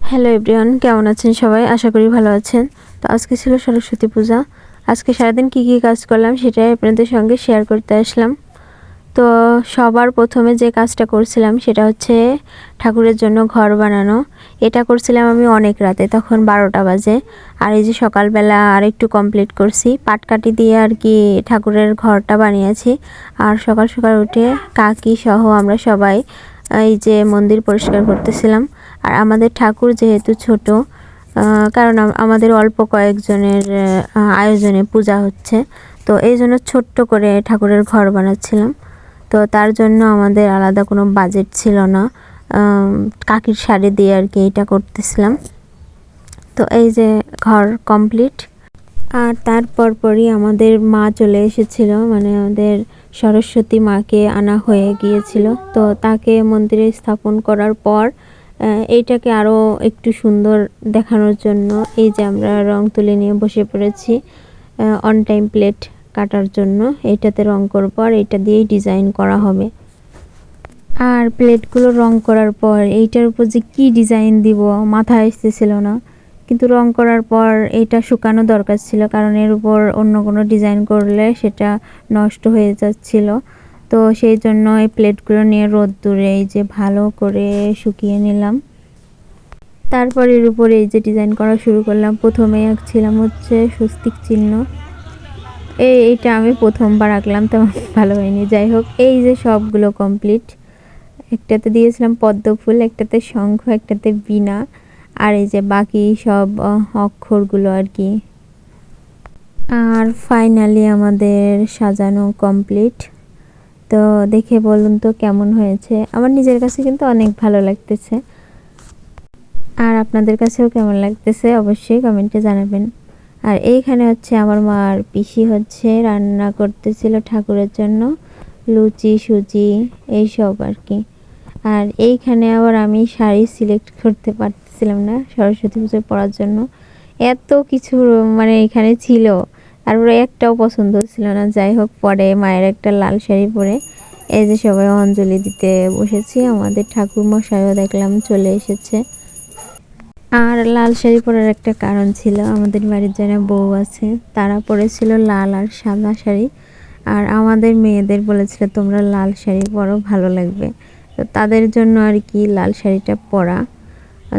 Hello everyone, কেমন আছেন সবাই? আশা করি ভালো আছেন। তো আজকে ছিল সরস্বতী পূজা। আজকে সারাদিন কী কী কাজ করলাম সেটাই আপনাদের সঙ্গে শেয়ার করতে আসলাম। তো সবার প্রথমে যে কাজটা করছিলাম সেটা হচ্ছে ঠাকুরের জন্য ঘর বানানো। এটা করছিলাম আমি অনেক রাতে, তখন 12টা বাজে। আর এই যে সকালবেলা আর একটু কমপ্লিট করছি, পাটকাঠি দিয়ে আর কি ঠাকুরের ঘরটা বানিয়েছি। আর সকাল সকাল উঠে কাকি সহ আমরা সবাই এই যে মন্দির পরিষ্কার করতেছিলাম। আর আমাদের ঠাকুর যেহেতু ছোট, কারণ আমাদের অল্প কয়েকজনের আয়োজনে পূজা হচ্ছে, তো এই জন্য ছোট্ট করে ঠাকুরের ঘর বানাচ্ছিলাম। তো তার জন্য আমাদের আলাদা কোনো বাজেট ছিল না, কাকির শাড়ি দিয়ে আর কি এটা করতেছিলাম। তো এই যে ঘর কমপ্লিট। আর তারপর পরই আমাদের মা চলে এসেছিল, মানে আমাদের সরস্বতী মাকে আনা হয়ে গিয়েছিল। তো তাকে মন্দিরে স্থাপন করার পর এইটাকে আরও একটু সুন্দর দেখানোর জন্য এই যে আমরা রং তুলি নিয়ে বসে পড়েছি অন টাইম প্লেট কাটার জন্য। এইটাতে রং করব আর এইটা দিয়েই ডিজাইন করা হবে। আর প্লেটগুলো রং করার পর এইটার উপর যে কী ডিজাইন দিব মাথায় আসতেছিল না, কিন্তু রং করার পর এটা শুকানো দরকার ছিল, কারণ এর উপর অন্য কোনো ডিজাইন করলে সেটা নষ্ট হয়ে যাচ্ছিল। তো সেই জন্য এই প্লেটগুলো নিয়ে রোদ্দুরে এই যে ভালো করে শুকিয়ে নিলাম। তারপর এর উপরে এই যে ডিজাইন করা শুরু করলাম। প্রথমে আঁকছিলাম হচ্ছে স্বস্তিক চিহ্ন। এইটা আমি প্রথমবার আঁকলাম, তেমন ভালো হয়নি। যাই হোক, এই যে সবগুলো কমপ্লিট। একটাতে দিয়েছিলাম পদ্ম ফুল, একটাতে শঙ্খ, একটাতে বীণা, আর এই যে বাকি সব অক্ষরগুলো আর কি। আর ফাইনালি আমাদের সাজানো কমপ্লিট। তো দেখে বলুন তো কেমন হয়েছে? আমার নিজের কাছে কিন্তু অনেক ভালো লাগতেছে। আর আপনাদের কাছেও কেমন লাগতেছে অবশ্যই কমেন্টে জানাবেন। আর এইখানে হচ্ছে আমার মার পিসি হচ্ছে রান্না করতেছিল ঠাকুরের জন্য লুচি সুজি এইসব আর কি। আর এইখানে আবার আমি শাড়ি সিলেক্ট করতে পারতেছিলাম না সরস্বতী পুজোয় পরার জন্য, এত কিছু মানে এখানে ছিল, তারপরে একটাও পছন্দ ছিল না। যাই হোক, পরে মায়ের একটা লাল শাড়ি পরে এই যে সবাই অঞ্জলি দিতে বসেছি। আমাদের ঠাকুর মশাইও দেখলাম চলে এসেছে। আর লাল শাড়ি পরার একটা কারণ ছিল, আমাদের বাড়ির যারা বউ আছে তারা পরেছিল লাল আর সাদা শাড়ি, আর আমাদের মেয়েদের বলেছিল তোমরা লাল শাড়ি পরো, ভালো লাগবে। তো তাদের জন্য আর কি লাল শাড়িটা পরা।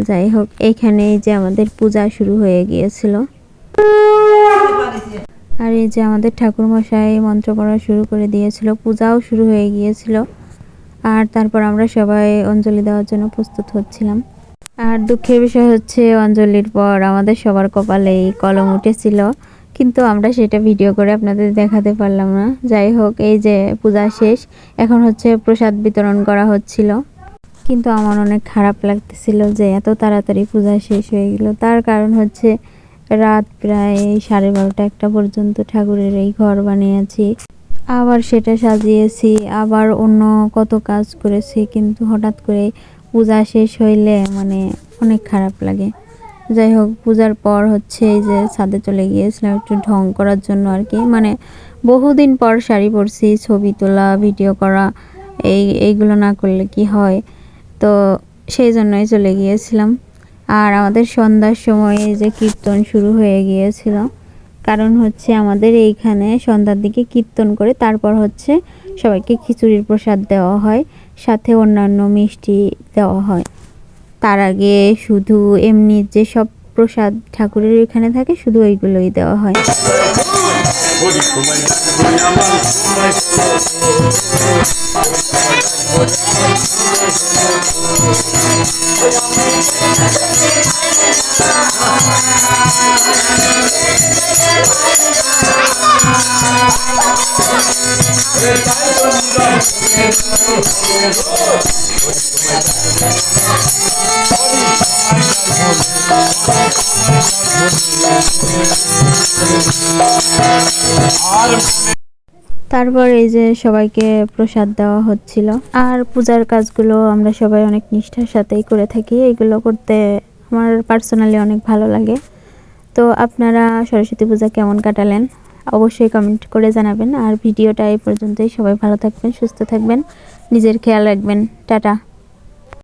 যাই হোক, এইখানে যে আমাদের পূজা শুরু হয়ে গিয়েছিল। আর এই যে আমাদের ঠাকুরমশাই মন্ত্র পড়া শুরু করে দিয়েছিল, পূজাও শুরু হয়ে গিয়েছিল। আর তারপর আমরা সবাই অঞ্জলি দেওয়ার জন্য প্রস্তুত হচ্ছিলাম। আর দুঃখের বিষয় হচ্ছে অঞ্জলির পর আমাদের সবার কপালেই কলম উঠেছিল, কিন্তু আমরা সেটা ভিডিও করে আপনাদের দেখাতে পারলাম না। যাই হোক, এই যে পূজা শেষ, এখন হচ্ছে প্রসাদ বিতরণ করা হচ্ছিল। কিন্তু আমার অনেক খারাপ লাগতেছিল যে এত তাড়াতাড়ি পূজা শেষ হয়ে গেল। তার কারণ হচ্ছে রাত প্রায় 12:30-1টা পর্যন্ত ঠাকুরের এই ঘর বানিয়েছি, আবার সেটা সাজিয়েছি, আবার অন্য কত কাজ করেছি, কিন্তু হঠাৎ করে পূজা শেষ হইলে মানে অনেক খারাপ লাগে। যাই হোক, পূজার পর হচ্ছে এই যে ছাদে চলে গিয়েছিলাম একটু ঢং করার জন্য আর কি। মানে বহুদিন পর শাড়ি পরছি, ছবি তোলা ভিডিও করা এইগুলো না করলে কি হয়, তো সেই জন্যই চলে গিয়েছিলাম। আর আমাদের সন্ধ্যার সময় এই যে কীর্তন শুরু হয়ে গিয়েছিল, কারণ হচ্ছে আমাদের এইখানে সন্ধ্যার দিকে কীর্তন করে তারপর হচ্ছে সবাইকে খিচুড়ির প্রসাদ দেওয়া হয়, সাথে অন্যান্য মিষ্টি দেওয়া হয়। তার আগে শুধু এমনি যে সব প্রসাদ ঠাকুরের এখানে থাকে শুধু ওইগুলোই দেওয়া হয়। তারপর এই যে সবাইকে প্রসাদ দেওয়া হচ্ছিল। আর পূজার কাজগুলো আমরা সবাই অনেক নিষ্ঠার সাথেই করে থাকি, এইগুলো করতে আমার পার্সোনালি অনেক ভালো লাগে। তো আপনারা সরস্বতী পূজা কেমন কাটালেন অবশ্যই কমেন্ট করে জানাবেন। আর ভিডিওটা এই পর্যন্তই। সবাই ভালো থাকবেন, সুস্থ থাকবেন, নিজের খেয়াল রাখবেন। টাটা।